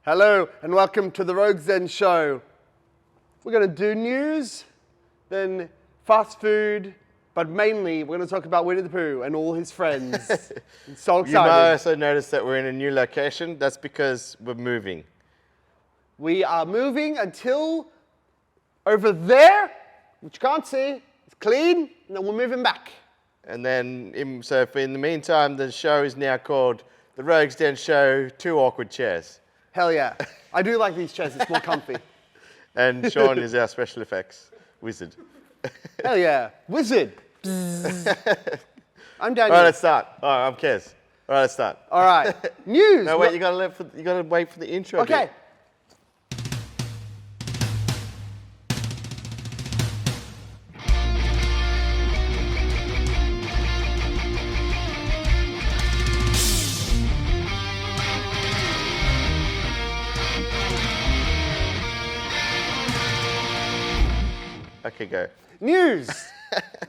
Hello and welcome to the Rogues Den show. We're going to do news, then fast food, but mainly we're going to talk about Winnie the Pooh and all his friends. I'm so excited. You might also notice that we're in a new location. That's because we're moving. We are moving until over there, which you can't see, it's clean, and then we're moving back. And then, in the meantime, the show is now called The Rogues Den Show, Two Awkward Chairs. Hell yeah. I do like these chairs, it's more comfy. And Sean is our special effects wizard. Hell yeah. Wizard. I'm Daniel. All right, let's start. All right, I'm Kez. All right, let's start. All right. News. No, wait, you gotta wait for the intro. Okay. Bit. Okay, go. News.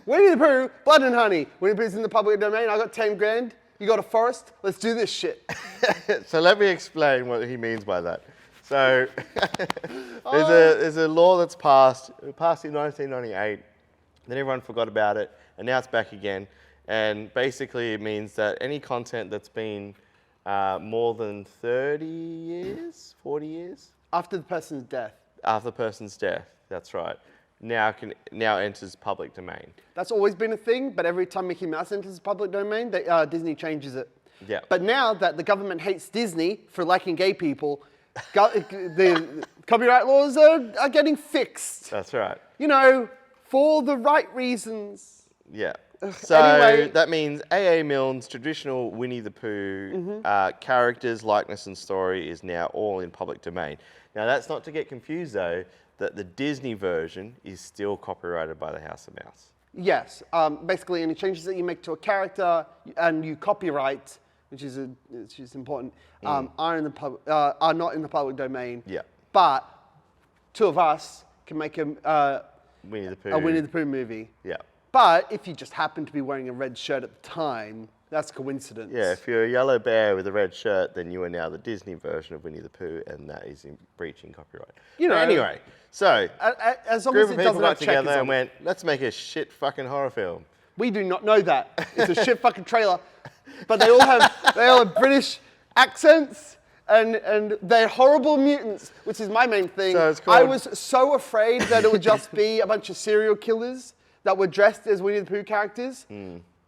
Winnie the Pooh, Blood and Honey. Winnie the Pooh's in the public domain. I got 10 grand. You got a forest. Let's do this shit. So let me explain what he means by that. So there's a law that's passed in 1998. Then everyone forgot about it, and now it's back again. And basically it means that any content that's been more than 30 years, 40 years? After the person's death. After the person's death, that's right. Now enters public domain. That's always been a thing, but every time Mickey Mouse enters public domain, Disney changes it. Yeah. But now that the government hates Disney for liking gay people, the copyright laws are getting fixed. That's right. You know, for the right reasons. Yeah. So Anyway. that means A.A. Milne's traditional Winnie the Pooh characters, likeness, and story is now all in public domain. Now that's not to get confused though, that the Disney version is still copyrighted by the House of Mouse. Yes. Basically, any changes that you make to a character and you copyright, which is important, are not in the public domain. Yeah. But two of us can make a Winnie the Pooh. a Winnie the Pooh movie. Yeah. But if you just happen to be wearing a red shirt at the time, that's coincidence. Yeah, if you're a yellow bear with a red shirt, then you are now the Disney version of Winnie the Pooh, and that is in breaching copyright. You know, anyway, so as long group as of it people doesn't got have checkers together and on it. went, let's make a shit fucking horror film. We do not know that. It's a shit fucking trailer. But they all have British accents and they're horrible mutants, which is my main thing. So it's called... I was so afraid that it would just be a bunch of serial killers that were dressed as Winnie the Pooh characters,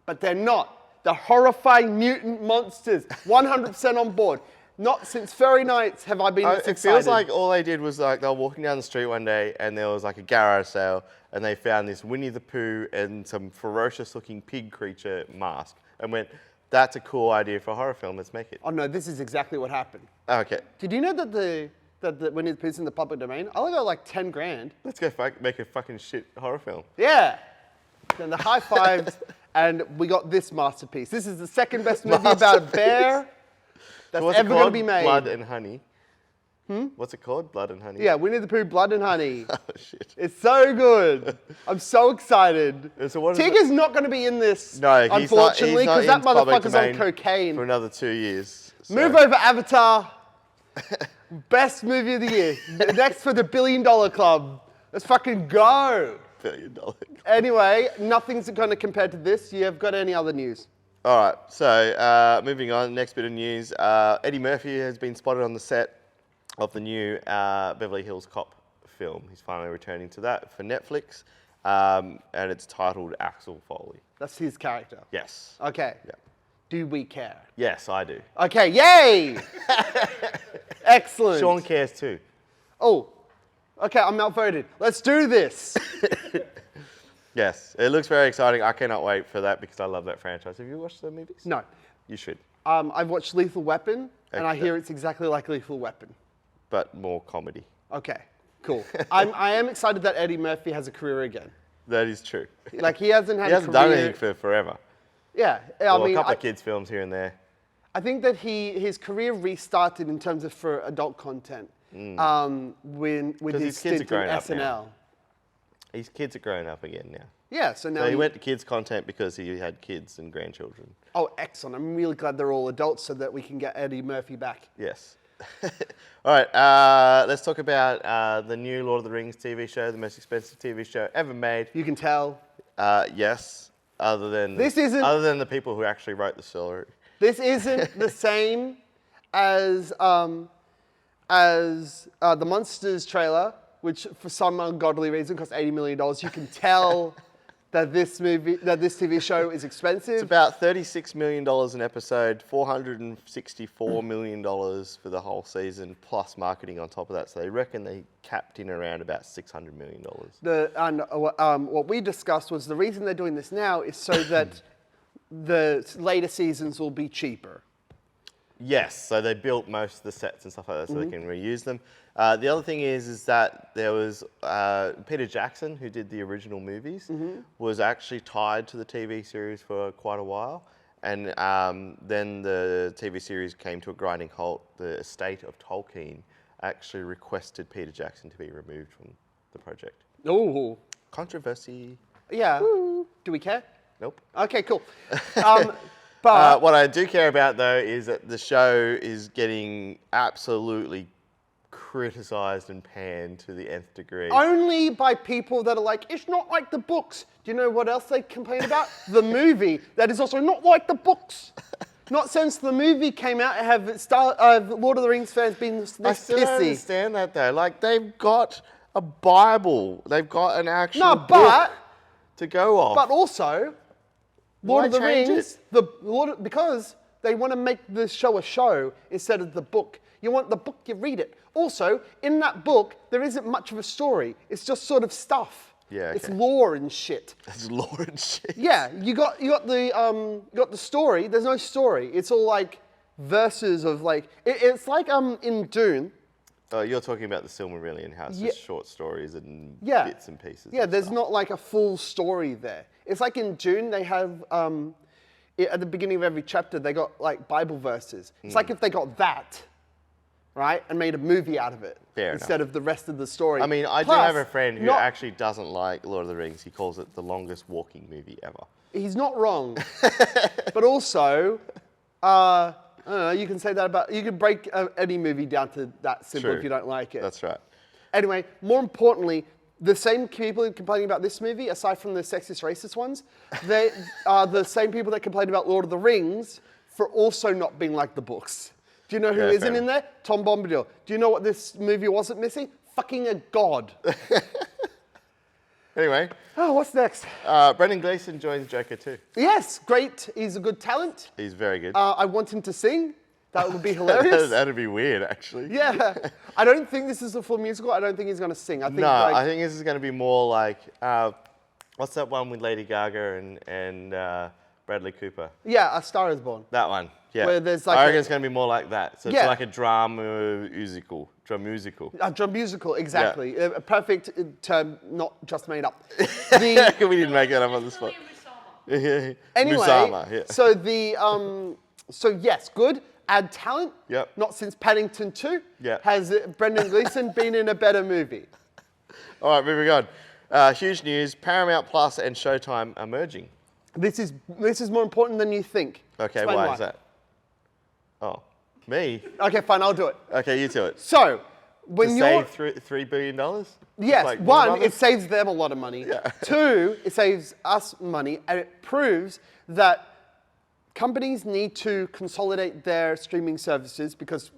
but they're not. They're horrifying mutant monsters. 100% on board. Not since Furry Nights have I been this It excited. feels like all they did was like they were walking down the street one day and there was like a garage sale and they found this Winnie the Pooh and some ferocious looking pig creature mask and went, that's a cool idea for a horror film, let's make it. Oh no, this is exactly what happened. Okay, Did you know that the Winnie the Pooh's in the public domain? I only got like 10 grand. let's go make a fucking shit horror film. Yeah. Then the high fives, and we got this masterpiece. This is the second best movie about a bear that's So what's it ever going to called? be made. Blood and Honey. What's it called? Blood and Honey? Yeah, Winnie the Pooh, Blood and Honey. Oh shit. It's so good. I'm so excited. So what is Tigger's not going to be in this, No, unfortunately, because that motherfucker's on cocaine. for another 2 years. So. Move over, Avatar. Best movie of the year. Next for the $1 billion club. Let's fucking go. $1 billion. Anyway, nothing's going to compare to this. You have got any other news? All right, so moving on, next bit of news. Eddie Murphy has been spotted on the set of the new Beverly Hills Cop film. He's finally returning to that for Netflix, and it's titled Axel Foley. That's his character. Yes. Okay. Yeah. Do we care? Yes, I do. Okay, yay! Excellent. Sean cares too. Oh, okay, I'm outvoted. Let's do this. Yes, it looks very exciting. I cannot wait for that because I love that franchise. Have you watched the movies? No. You should, I've watched Lethal Weapon, and I Okay. hear it's exactly like Lethal Weapon. but more comedy. Okay, cool. I am excited that Eddie Murphy has a career again. That is true. Like, he hasn't had He hasn't a career. done anything for forever. Yeah, Well, a couple of kids' films here and there. I think that his career restarted in terms of for adult content with 'Cause his his kids are stint in grown up SNL. now. His kids are grown up again now. Yeah, so now So he went to kids' content because he had kids and grandchildren. Oh, excellent. I'm really glad they're all adults so that we can get Eddie Murphy back. Yes. All right, let's talk about the new Lord of the Rings TV show, the most expensive TV show ever made. You can tell. Yes, other than the people who actually wrote the story. This isn't the same as the Monsters trailer, which for some ungodly reason cost $80 million. You can tell that this TV show is expensive. It's about $36 million an episode, $464 million for the whole season, plus marketing on top of that. So they reckon they capped in around about $600 million. What we discussed was the reason they're doing this now is so that the later seasons will be cheaper. Yes, so they built most of the sets and stuff like that so they can reuse them. The other thing is that there was Peter Jackson, who did the original movies, was actually tied to the TV series for quite a while. And then the TV series came to a grinding halt. The estate of Tolkien actually requested Peter Jackson to be removed from the project. Oh. Controversy. Yeah. Do we care? Nope. Okay, cool. But what I do care about, though, is that the show is getting absolutely criticised and panned to the nth degree. only by people that are like, it's not like the books. Do you know what else they complain about? The movie that is also not like the books. Not since the movie came out have Lord of the Rings fans been this I still don't pissy. understand that, though. Like, they've got a Bible. They've got an actual No, book to go off. but also, Why Lord of the change Rings, because they want to make the show a show instead of the book. You want the book, you read it. Also, in that book, there isn't much of a story. It's just sort of stuff. Yeah, It's okay. lore and shit. It's Lord and shit. Yeah, you got the story. There's no story. It's all like verses of like it's like in Dune. Oh, you're talking about the Silmarillion house, Yeah. just short stories and Yeah. bits and pieces. Yeah, and there's stuff. not like a full story there. It's like in Dune, they have at the beginning of every chapter they got like Bible verses. It's like if they got that, right, and made a movie out of it Fair instead enough. of the rest of the story. I mean, I do Plus, have a friend who not- actually doesn't like Lord of the Rings. He calls it the longest walking movie ever. He's not wrong, but also, I don't know. You can say that about you can break any movie down to that simple True. if you don't like it. That's right. Anyway, more importantly, the same people complaining about this movie, aside from the sexist, racist ones, they are the same people that complain about Lord of the Rings for also not being like the books. Do you know who Yeah, isn't fair in there? Tom Bombadil. Do you know what this movie wasn't missing? Fucking a god. Anyway, Oh, what's next? Brendan Gleeson joins Joker 2. Yes, great. He's a good talent. He's very good. I want him to sing. That would be hilarious. That'd be weird, actually. Yeah. I don't think this is a full musical. I don't think he's going to sing. I think No, like, I think this is going to be more like, what's that one with Lady Gaga and Bradley Cooper? yeah, A Star Is Born. That one, yeah. Where there's like I a- reckon it's going to be more like that. So Yeah. it's like a drama musical. A drum musical, exactly. A perfect term, not just made up. we didn't make that up on the spot. Anyway, Musama, yeah. so so yes, good. Add talent. Yep. Not since Paddington 2 Yep. has Brendan Gleeson been in a better movie. All right, moving on. Huge news, Paramount Plus and Showtime are merging. This is more important than you think. Okay, Explain why is that? Oh, me? Okay, fine, I'll do it. Okay, you do it. So, when To you're save $3 billion? yes, Like one, Warner it saves them a lot of money. Yeah. Two, it saves us money, and it proves that companies need to consolidate their streaming services because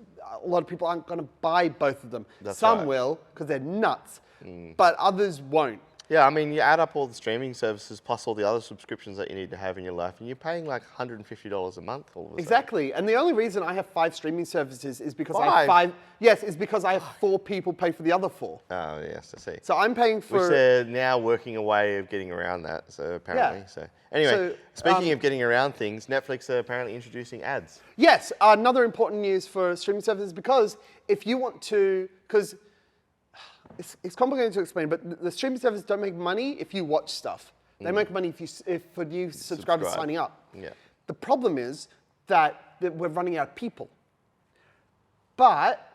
a lot of people aren't going to buy both of them. That's Some right. will because they're nuts, but others won't. Yeah, I mean, you add up all the streaming services plus all the other subscriptions that you need to have in your life, and you're paying like $150 a month all of a sudden. Exactly, and the only reason I have 5 streaming services is because I have Five? 5. Yes, is because I have 4 people pay for the other 4. Oh, yes, I see. So I'm paying Which for. they're now working a way of getting around that, so apparently. Yeah. So anyway, So, speaking of getting around things, Netflix are apparently introducing ads. Yes, another important news for streaming services because if you want to, because it's complicated to explain, but the streaming services don't make money if you watch stuff. They make money if for new subscribers Subscribe. signing up. Yeah. The problem is that we're running out of people. But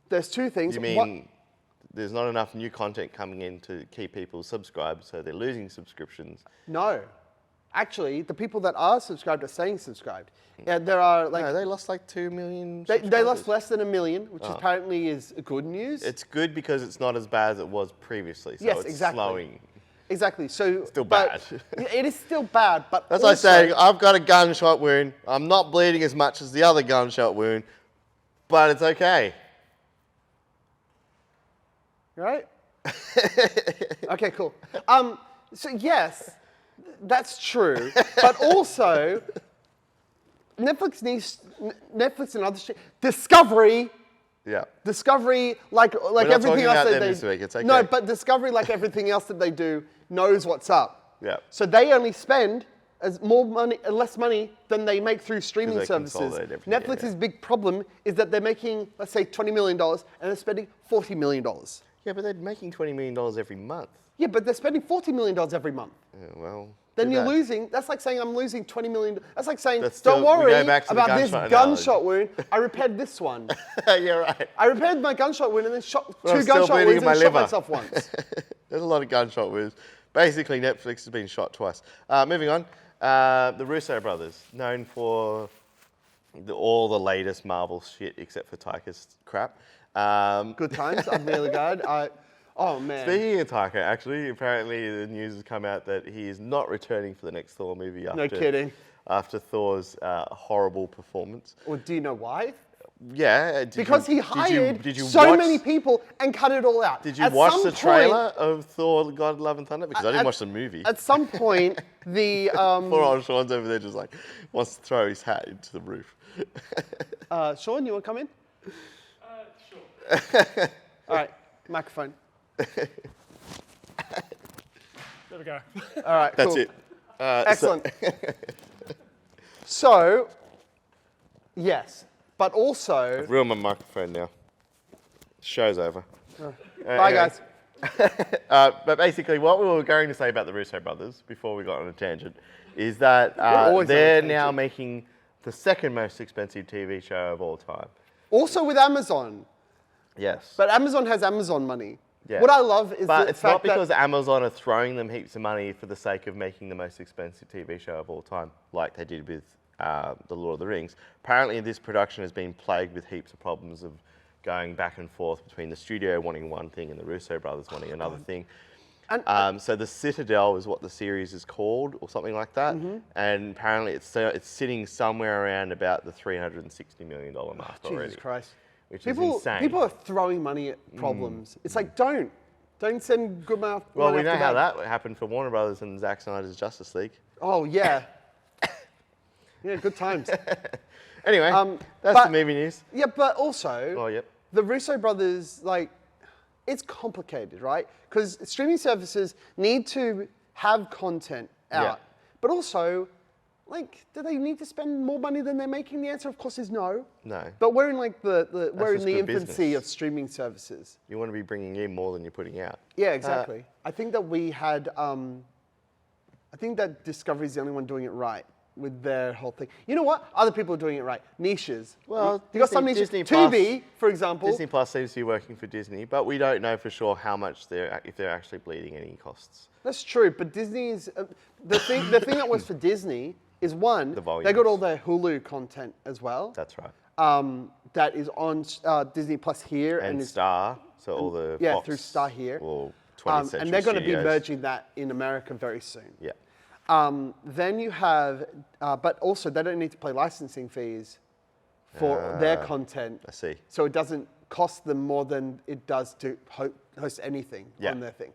there's 2 things. You mean there's not enough new content coming in to keep people subscribed, so they're losing subscriptions? No. Actually, the people that are subscribed are staying subscribed. Yeah, there are like No, they lost like 2 million. they lost less than 1 million, which Oh. apparently is good news. It's good because it's not as bad as it was previously. So Yes, it's exactly. slowing. Exactly. So Still but- bad. It is still bad, but That's like also- saying, I've got a gunshot wound. I'm not bleeding as much as the other gunshot wound, but it's okay. Right? Okay, cool. So yes, that's true, but also Netflix and other shit. Discovery, Yeah. like not everything talking else about that them they this week, it's no, okay. but Discovery, like everything else that they do, knows what's up. Yeah. So they only spend less money than they make through streaming they services. consolidate everything, Netflix's big problem is that they're making, let's say, $20 million, and they're spending $40 million. Yeah, but they're making $20 million every month. Yeah, but they're spending $40 million every month. Yeah, well. Then do you're that. losing. That's like saying I'm losing $20 million. That's like saying, That's don't still- we worry go back to the about this gunshot gunshot wound. I repaired this one. You're right. I repaired my gunshot wound and then shot But I'm two still gunshot bleeding wounds in and my shot liver. myself once. There's a lot of gunshot wounds. Basically, Netflix has been shot twice. Moving on. The Russo brothers, known for all the latest Marvel shit except for Taika's crap. Good times. I'm really glad. Oh man. Speaking of Taika, actually, apparently the news has come out that he is not returning for the next Thor movie after, kidding. after Thor's horrible performance. Well, do you know why? Yeah. Because he hired did you so watch- many people and cut it all out. Did you At watch some the point- trailer of Thor: God, Love and Thunder? Because I didn't watch the movie. At some point, the Poor old Sean's over there just like wants to throw his hat into the roof. Sean, you want to come in? Sure. All right, microphone. There we go. All right, That's cool. it. Excellent. So, yes, but also, Ruined my microphone now. Show's over. bye guys. But basically, what we were going to say about the Russo brothers before we got on a tangent is that always on a they're tangent. now making the second most expensive TV show of all time. Also with Amazon, Yes. but Amazon has Amazon money. Yeah. What I love is But the it's fact not because that Amazon are throwing them heaps of money for the sake of making the most expensive TV show of all time, like they did with The Lord of the Rings. Apparently, this production has been plagued with heaps of problems of going back and forth between the studio wanting one thing and the Russo brothers wanting another thing. And- So the Citadel is what the series is called, or something like that. Mm-hmm. And apparently, it's sitting somewhere around about the $360 million mark already, Jesus Christ. which is People insane. are throwing money at problems. It's like don't send good enough. well, money we know after how bad. that happened for Warner Brothers and Zack Snyder's Justice League. Oh yeah. Yeah, good times. Anyway, that's but- the movie news. Yeah, but also Oh, yep. the Russo brothers, like, it's complicated, right? Because streaming services need to have content out, Yeah. but also, like, do they need to spend more money than they're making? The answer, of course, is no. No. But we're in like we're in just the good infancy business. of streaming services. You want to be bringing in more than you're putting out. Yeah, exactly. I think that we had. I think that Discovery is the only one doing it right with their whole thing. You know what? Other people are doing it right. Niches. Well, you got some niches. Disney Plus- Tubi, for example. Disney Plus seems to be working for Disney, but we don't know for sure how much if they're actually bleeding any costs. That's true, but Disney's the thing. The thing that works for Disney is one. The They volumes. got all their Hulu content as well. That's right. That is on Disney Plus here And is Star, so all the yeah, Fox through Star here. or 20th Century and they're going to be Studios. merging that in America very soon. Yeah. Then you have, but also they don't need to pay licensing fees for their content. I see. So it doesn't cost them more than it does to host anything Yeah. on their thing.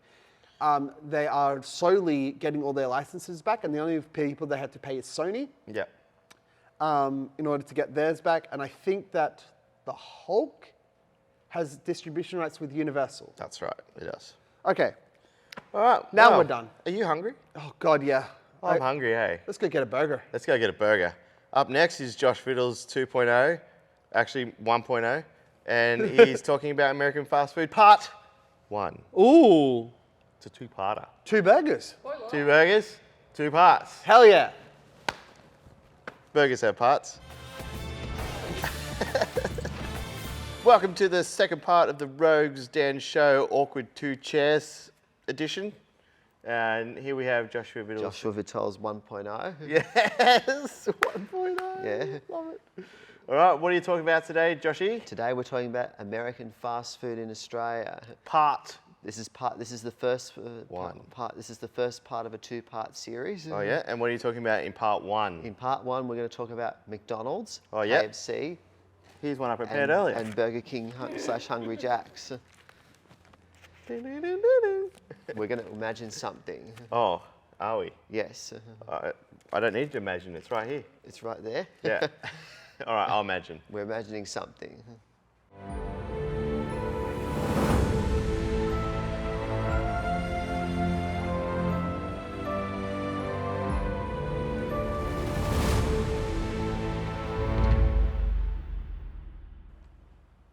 They are slowly getting all their licenses back, and the only people they had to pay is Sony Yeah. in order to get theirs back. And I think that the Hulk has distribution rights with Universal. That's right. It does. Okay. All right. Now well, we're done. Are you hungry? Oh God, yeah. I'm hungry, hey. Let's go get a burger. Let's go get a burger. Up next is Josh Fiddle's 2.0, actually 1.0, and he's talking about American fast food part 1. Ooh, It's a two-parter. 2 burgers. 2 burgers, 2 parts. Hell yeah. Burgers have parts. Welcome to the second part of the Rogues Den Show Awkward 2 Chairs edition. And here we have Joshua Vittles. Joshua Vitale's 1.0. Yes, 1.0. Yeah. Love it. All right, what are you talking about today, Joshy? Today we're talking about American fast food in Australia. Part. This is the first One. part. This is the first part of a two-part series. Oh, yeah? And what are you talking about in part one? In part one, we're going to talk about McDonald's, Oh, yeah. KFC, Here's one I prepared and, earlier. and Burger King / Hungry Jack's. We're going to imagine something. Oh, are we? Yes, I don't need to imagine, it's right here. it's right there. Yeah. All right, I'll imagine. We're imagining something.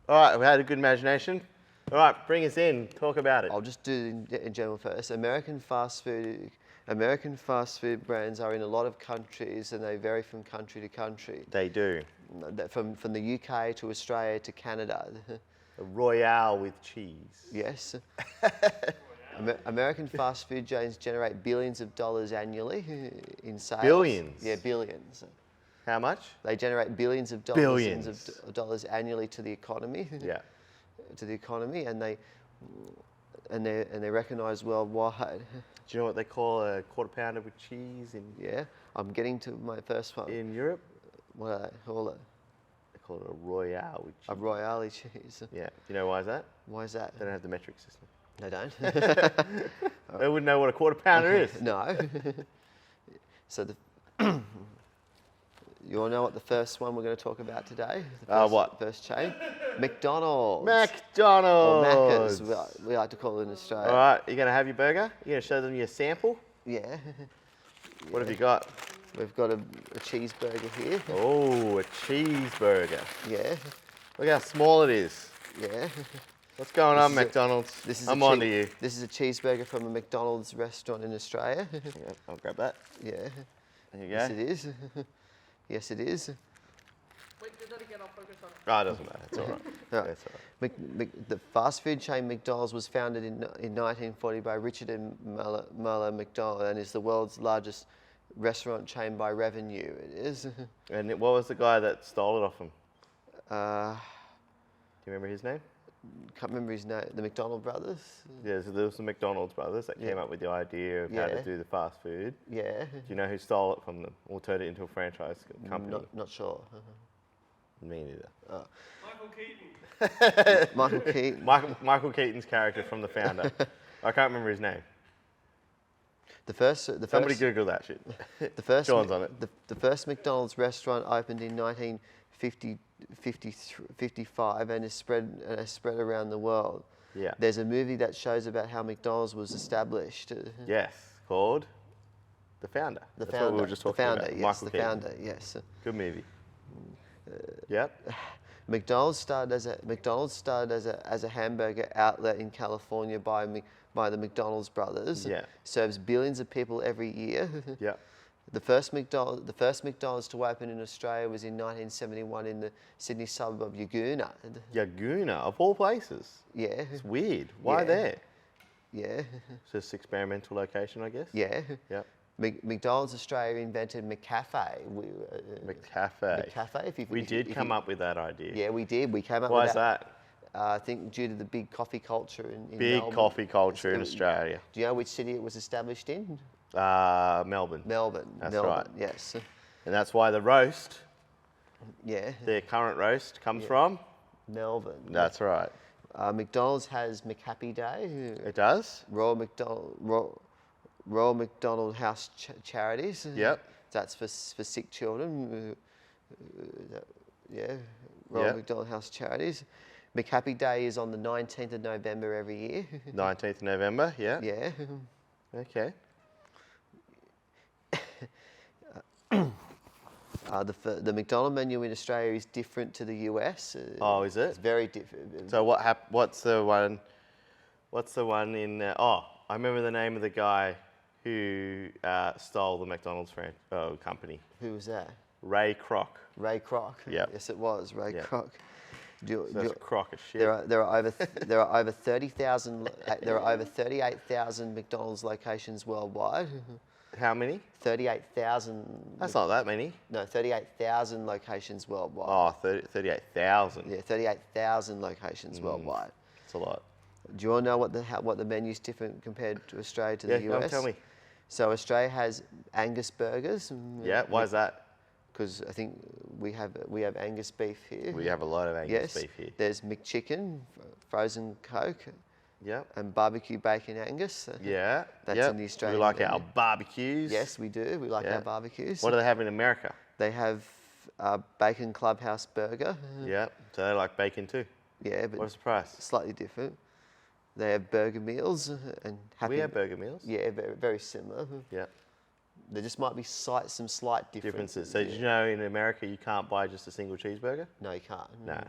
All right, we had a good imagination. All right, bring us in. Talk about it. I'll just do in general first. American fast food brands are in a lot of countries, and they vary from country to country. They do. From the UK to Australia to Canada. A Royale with cheese. Yes. American fast food chains generate billions of dollars annually in sales. Billions? Yeah, billions. How much? They generate billions of dollars, Billions. of dollars annually to the economy. Yeah. To the economy, and they're recognised worldwide. Do you know what they call a quarter pounder with cheese in Yeah, I'm getting to my first one. Europe? What do they call it? They call it a Royale with cheese. A Royale cheese. Yeah. Do you know why is that? Why is that? They don't have the metric system. They don't. They wouldn't know what a quarter pounder is. No. So you all know what the first one we're going to talk about today? What? First chain? McDonald's. Or McDonald's. Macca's, we like to call it in Australia. All right, you're going to have your burger? You're going to show them your sample? Yeah. What have you got? We've got a cheeseburger here. Oh, a cheeseburger. Yeah. Look how small it is. Yeah. What's going This on, is a- McDonald's? This is I'm on to you. This is a cheeseburger from a McDonald's restaurant in Australia. Yeah, I'll grab that. Yeah. There you Yes, go. it is. Yes, it is. Wait, do that again, I'll focus on it. Oh, it doesn't matter. It's all right. Right. It's all right. The fast food chain McDonald's was founded in 1940 by Richard and Muller McDonald and is the world's largest restaurant chain by revenue. It is. And what was the guy that stole it off him? Uh, Do you remember his name? can't remember his name. The McDonald brothers. Yeah, so there was the McDonald's brothers that came Yeah. up with the idea of how Yeah. to do the fast food. Yeah. Do you know who stole it from them or turned it into a franchise company? Not sure. Me neither. Michael Keaton. Michael Keaton. Michael Keaton's character from the founder. I can't remember his name. Somebody Google that shit. The first, John's on it. The first McDonald's restaurant opened in 1955 and is spread around the world. Yeah. There's a movie that shows about how McDonald's was established. Yes, called The Founder. The That's founder. what we were just talking the founder, about. yes. Michael the Keaton. founder, yes. Good movie. Yep. McDonald's started as a hamburger outlet in California by the McDonald's brothers. Yeah. Serves billions of people every year. Yep. The first McDonald's to open in Australia was in 1971 in the Sydney suburb of Yagoona. Yaguna, of all places. Yeah. It's weird. Why Yeah. there? Yeah. It's just experimental location, I guess. Yeah. Yep. McDonald's Australia invented McCafe. McCafe. McCafe. We did come up with that idea. Yeah, we did. We came up Why with is that? I think due to the big coffee culture in Big Melbourne. coffee culture in It- Australia. Do you know which city it was established in? Melbourne. Melbourne. That's Melbourne, right. yes. And that's why the roast, Yeah, their current roast, comes from? Melbourne. That's right. McDonald's has McHappy Day. It does? Royal McDonald House Charities. Yep. That's for sick children. Yeah, Royal Yep. McDonald House Charities. McHappy Day is on the 19th of November every year. 19th November, yeah? Yeah. Okay. The McDonald menu in Australia is different to the US. Oh, is It's it? very different. So what's the one in, I remember the name of the guy who stole the McDonald's company. Who was that? Ray Kroc. Ray Kroc. Yep. Yes, it was Ray Yep. Kroc. Do, So that's a crock of shit. there are over 30,000. There are over 38,000 McDonald's locations worldwide. How many? 38,000. That's not that many. No, 38,000 locations worldwide. Oh, 38,000. Yeah, 38,000 locations worldwide. That's a lot. Do you want to know what the menu's different compared to Australia to Yeah, the go on, US? tell me. So Australia has Angus burgers. Yeah, why is that? Because I think we have Angus beef here. We have a lot of Angus Yes. beef here. There's McChicken, frozen Coke, Yep. and barbecue bacon Angus. Yeah. That's yep. in the Australian We like our menu. barbecues. Yes, we do. We like Yeah. our barbecues. What do they have in America? They have Bacon Clubhouse burger. Yeah. So they like bacon too. Yeah, but What's the price? slightly different. They have burger meals and happy. We have burger meals. Yeah, very, very similar. Yeah. There just might be some slight Differences. differences. So did you know in America you can't buy just a single cheeseburger? No, you can't. No.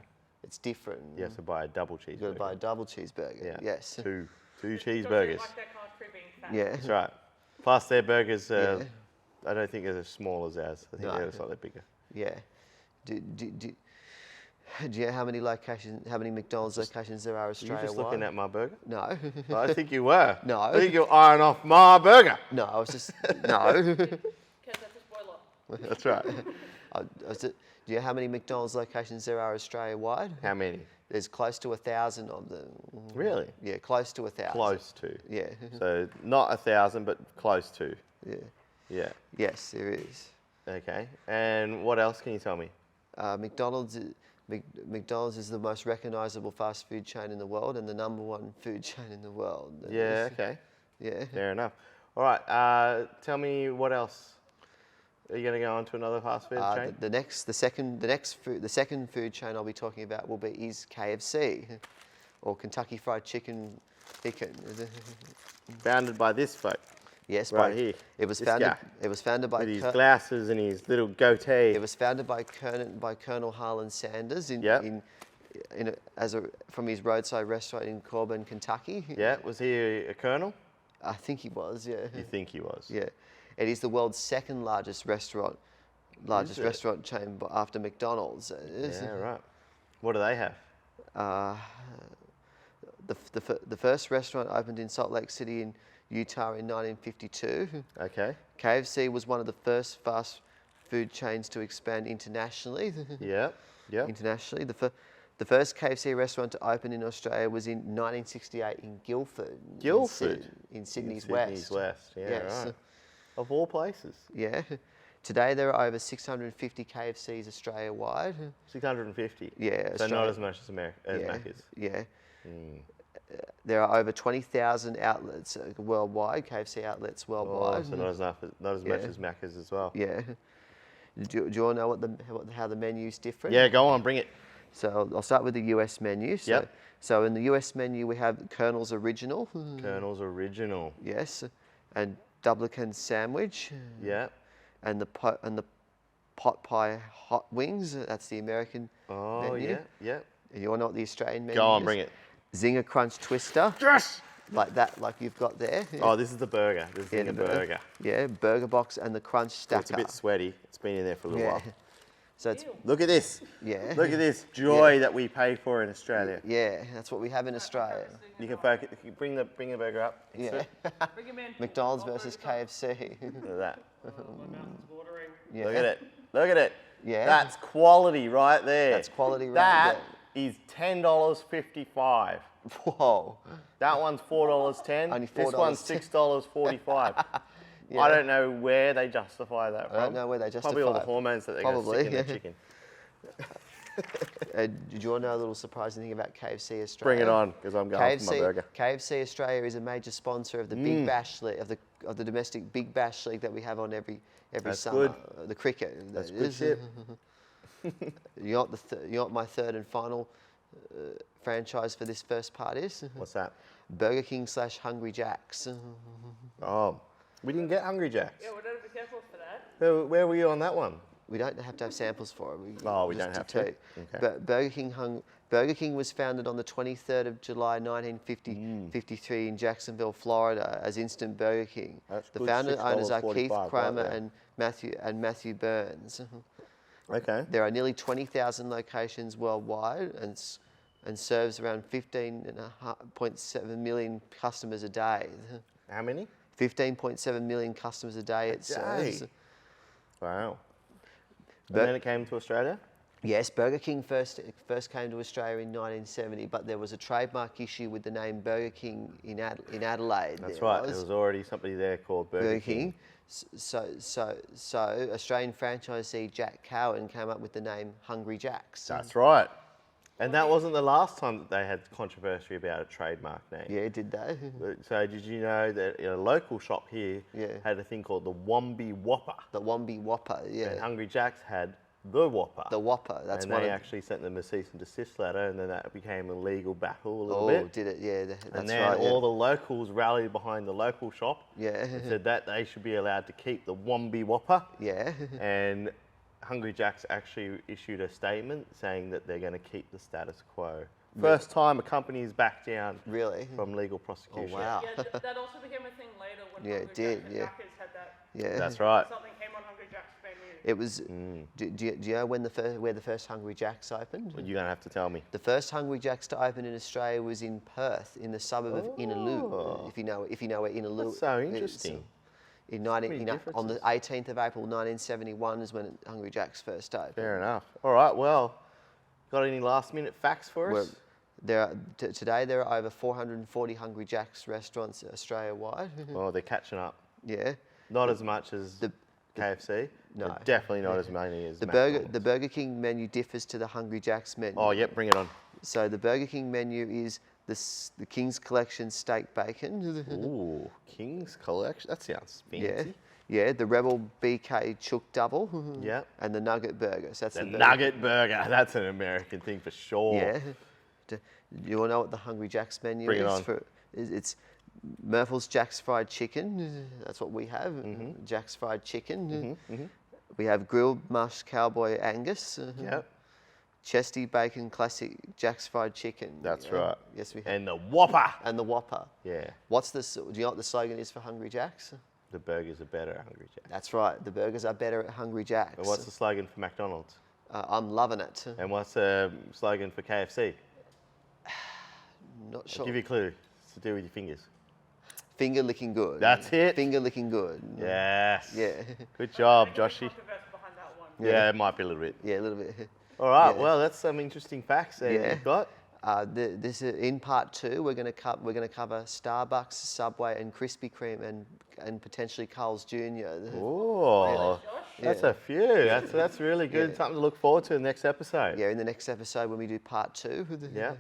It's different. You have to buy a double cheeseburger. You've got to buy a double cheeseburger. Yeah. Yes. Two Don't cheeseburgers. like that can't prove being fat. Yeah. That's right. Plus their burgers, Yeah. I don't think they're as small as ours. I think No. they're slightly bigger. Yeah. Do you know how many McDonald's locations there are Were you Australia just looking at my burger? No. I think you were. No. I think you're eyeing off my burger. No, I was just no. Because that's a spoiler. That's right. Do you know how many McDonald's locations there are Australia wide? How many? There's close to 1,000 of them. Really? Yeah, close to 1,000. Close to. Yeah. So not 1,000, but close to. Yeah. Yeah. Yes, there is. Okay. And what else can you tell me? McDonald's is the most recognisable fast food chain in the world and the #1 food chain in the world. Yeah. Okay. Yeah. Fair enough. All right. Tell me what else. Are you going to go on to another fast food chain? The second food chain I'll be talking about is KFC, or Kentucky Fried Chicken. Founded by this bloke Yes, right here. It was This founded. guy. It was founded by. with his glasses and his little goatee. It was founded by Colonel Harlan Sanders Yep. from his roadside restaurant in Corbin, Kentucky. Yeah. Was he a colonel? I think he was. Yeah. You think he was? Yeah, it is the world's second largest restaurant it? restaurant chain after McDonald's. Yeah. Right. What do they have? The first restaurant opened in Salt Lake City in Utah in 1952. Okay. KFC was one of the first fast food chains to expand internationally. Yeah. Yeah. Internationally, the first KFC restaurant to open in Australia was in 1968 in Guildford. Guildford? In Sydney's Sydney's West. West. Yeah. Yes. Right. Of all places. Yeah. Today there are over 650 KFCs Australia wide. 650. Yeah. So Australia- not as much as America. As yeah. Macca's. Yeah. There are over 20,000 outlets worldwide, KFC outlets Oh, worldwide. so not as much Yeah. as Macca's as well. Yeah. Do you want to know how the menu's different? Yeah. Go on. Bring it. So I'll start with the US menu. So, Yep. so in the US menu we have Colonel's Original. Colonel's Original. Yes. And Dublican Sandwich. Yeah. And the pot pie hot wings. That's the American Oh menu. yeah. Yeah. And you want to know what the Australian menu Go on. is? Bring it. Zinger Crunch Twister. Yes. Like that, like you've got there. Oh, this is the burger. This is Yeah, the the burger. Yeah, Burger Box and the Crunch So Stacker. it's a bit sweaty. It's been in there for a little Yeah. while. So it's Ew. Look at this. yeah. Look at this joy that we pay for in Australia. Yeah, that's what we have in Australia. You can focus, you bring the burger up. Yeah. Bring him in. McDonald's I'll versus focus on- KFC. Look at that. Oh, my mouth is watering. Yeah. Look at it. Look at it. Yeah. That's quality right there. That's quality right That is $10.55. Whoa. That one's $4.10. Only This one's $4.10. $6.45. I don't know where they justify that from. I don't know where they Probably all the justify it. hormones that they got Probably, stick in their yeah. chicken. Did you want to know a little surprising thing about KFC Bring Australia? it on, because I'm going for my burger. KFC Australia is a major sponsor of the Big Bash League, of the domestic Big Bash League that we have on every That's summer. good. The cricket. That's that good is. shit. You know what my third and final franchise for this first part is? What's that? Burger King / Hungry Jack's. Oh, we didn't get Hungry Jacks. Yeah, we don't have examples for that. Where were you on that one? We don't have to have samples for it. We just don't have to? tell you. Okay. But Burger King was founded on the 23rd of July 1953 in Jacksonville, Florida, as Instant Burger King. That's The good, founder owners are Keith $6.45 Kramer right there. and Matthew Burns. Okay. There are nearly 20,000 locations worldwide and serves around 15.7 million customers a day. How many? 15.7 million customers a day it serves. Day. Wow. And But- then it came to Australia? Yes, Burger King first came to Australia in 1970, but there was a trademark issue with the name Burger King in Adelaide. That's there right. There was already somebody there called Burger King. So Australian franchisee Jack Cowan came up with the name Hungry Jack's. That's right. And that wasn't the last time that they had controversy about a trademark name. Yeah, did they? So did you know that a local shop here Yeah. had a thing called the Wombi Whopper? The Wombi Whopper, And yeah. Hungry Jack's had the Whopper. The Whopper, that's and one they of... actually sent them a cease and desist letter, and then that became a legal battle a little Oh, bit. did it? Yeah, that's And then right. all the locals rallied behind the local shop Yeah. and said that they should be allowed to keep the Wombi Whopper. Yeah. And Hungry Jack's actually issued a statement saying that they're going to keep the status quo. First time a company is backed down Really? from legal prosecution. Oh, wow. Yeah, that also became a thing later when Yeah, it Hungry did, Jack's and yeah. Jackers had that. Yeah. That's right. Something came on Hungry Jack's menu. It was... Do you know when where the first Hungry Jack's opened? You're going to have to tell me. The first Hungry Jack's to open in Australia was in Perth, in the suburb of Oh. Innaloo. If you know where Innaloo That's so is. interesting. On many the differences. 18th of April 1971 is when Hungry Jack's first opened. Fair enough. All right, well, got any last minute facts for We're- us? Today there are over 440 Hungry Jack's restaurants Australia-wide. Well, they're catching up. Yeah. Not as much as The- KFC. No. But definitely not as many as The McDonald's. Burger King menu differs to the Hungry Jack's menu. Oh, yep, bring it on. So the Burger King menu is the King's Collection steak bacon. Ooh, King's Collection. That sounds Yeah. fancy. Yeah, the Rebel BK Chook Double. Yep. And the Nugget Burger. So that's The burger. Nugget Burger. That's an American thing for sure. Yeah. You want to know what the Hungry Jack's menu Bring it is? on. It's Murphy's Jack's Fried Chicken. That's what we have. Mm-hmm. Jack's Fried Chicken. We have grilled mush cowboy Angus. Yep. Chesty Bacon Classic Jack's Fried Chicken. That's right. Yes, we have. And the Whopper. And the Whopper. Yeah. Do you know what the slogan is for Hungry Jack's? The burgers are better at Hungry Jack's. That's right. The burgers are better at Hungry Jack's. And what's the slogan for McDonald's? I'm loving it. And what's the slogan for KFC? Not I'll sure. give you a clue. It's to do with your fingers. Finger licking good. That's it. Finger licking good. Yes. Yeah. Good job, There's Joshy. controversy behind that one. Yeah, it might be a little bit. Yeah, a little bit. All right. Yeah. Well, that's some interesting facts there Yeah. you've got. This is, in part 2, we're going to cover Starbucks, Subway, and Krispy Kreme, and potentially Carl's Jr. Oh, that's a few. That's really good. Yeah. Something to look forward to in the next episode. Yeah, in the next episode when we do part 2. Yeah.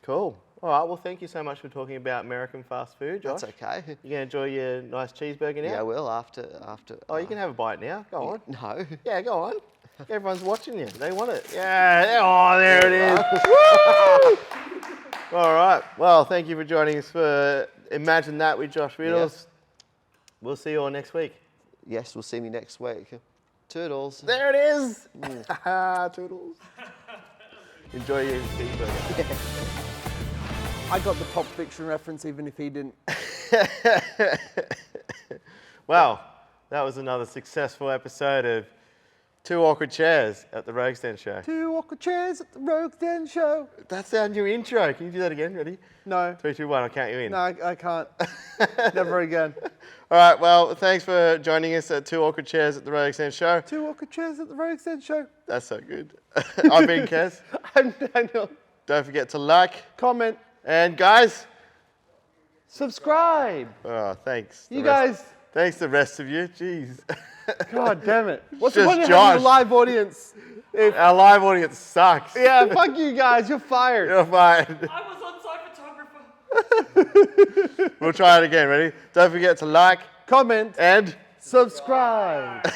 Cool. All right. Well, thank you so much for talking about American fast food, Josh. That's okay. You gonna enjoy your nice cheeseburger now? Yeah, I will after. Oh, you can have a bite now. Go on. No. Yeah, go on. Everyone's watching you. They want it. Yeah. Oh, there it is. Woo! All right. Well, thank you for joining us for Imagine That with Josh Riddles. We'll see you all next week. Yes, we'll see me next week. Toodles. There it is. Toodles. Enjoy your cheeseburger. I got the Pulp Fiction reference, even if he didn't. Well, that was another successful episode of Two Awkward Chairs at the Rogues Den Show. 2 awkward chairs at the Rogues Den show. That's our new intro. Can you do that again? Ready? No, 3, 2, 1. I'll count you in. no, I can't. Never again. All right. Well, thanks for joining us at Two Awkward Chairs at the Rogues Den Show. 2 awkward chairs at the Rogues Den show. That's so good. I've been Kez. I'm Daniel. Don't forget to like. Comment, And guys, subscribe. oh, thanks. You guys, Thanks the rest of you. Jeez. God damn it. What's Just the point of Josh. having a live audience? If, Our live audience sucks. yeah, fuck you guys. You're fired. You're fine. I was on-site photographer. We'll try it again. Ready? Don't forget to like Comment, and. subscribe.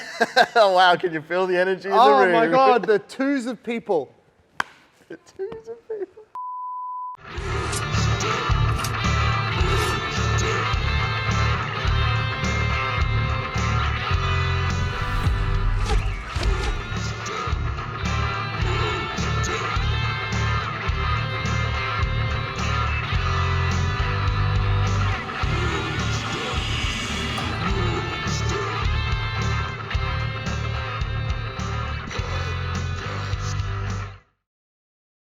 Oh, wow, can you feel the energy in the Oh room? my God, the twos of people. The twos of people.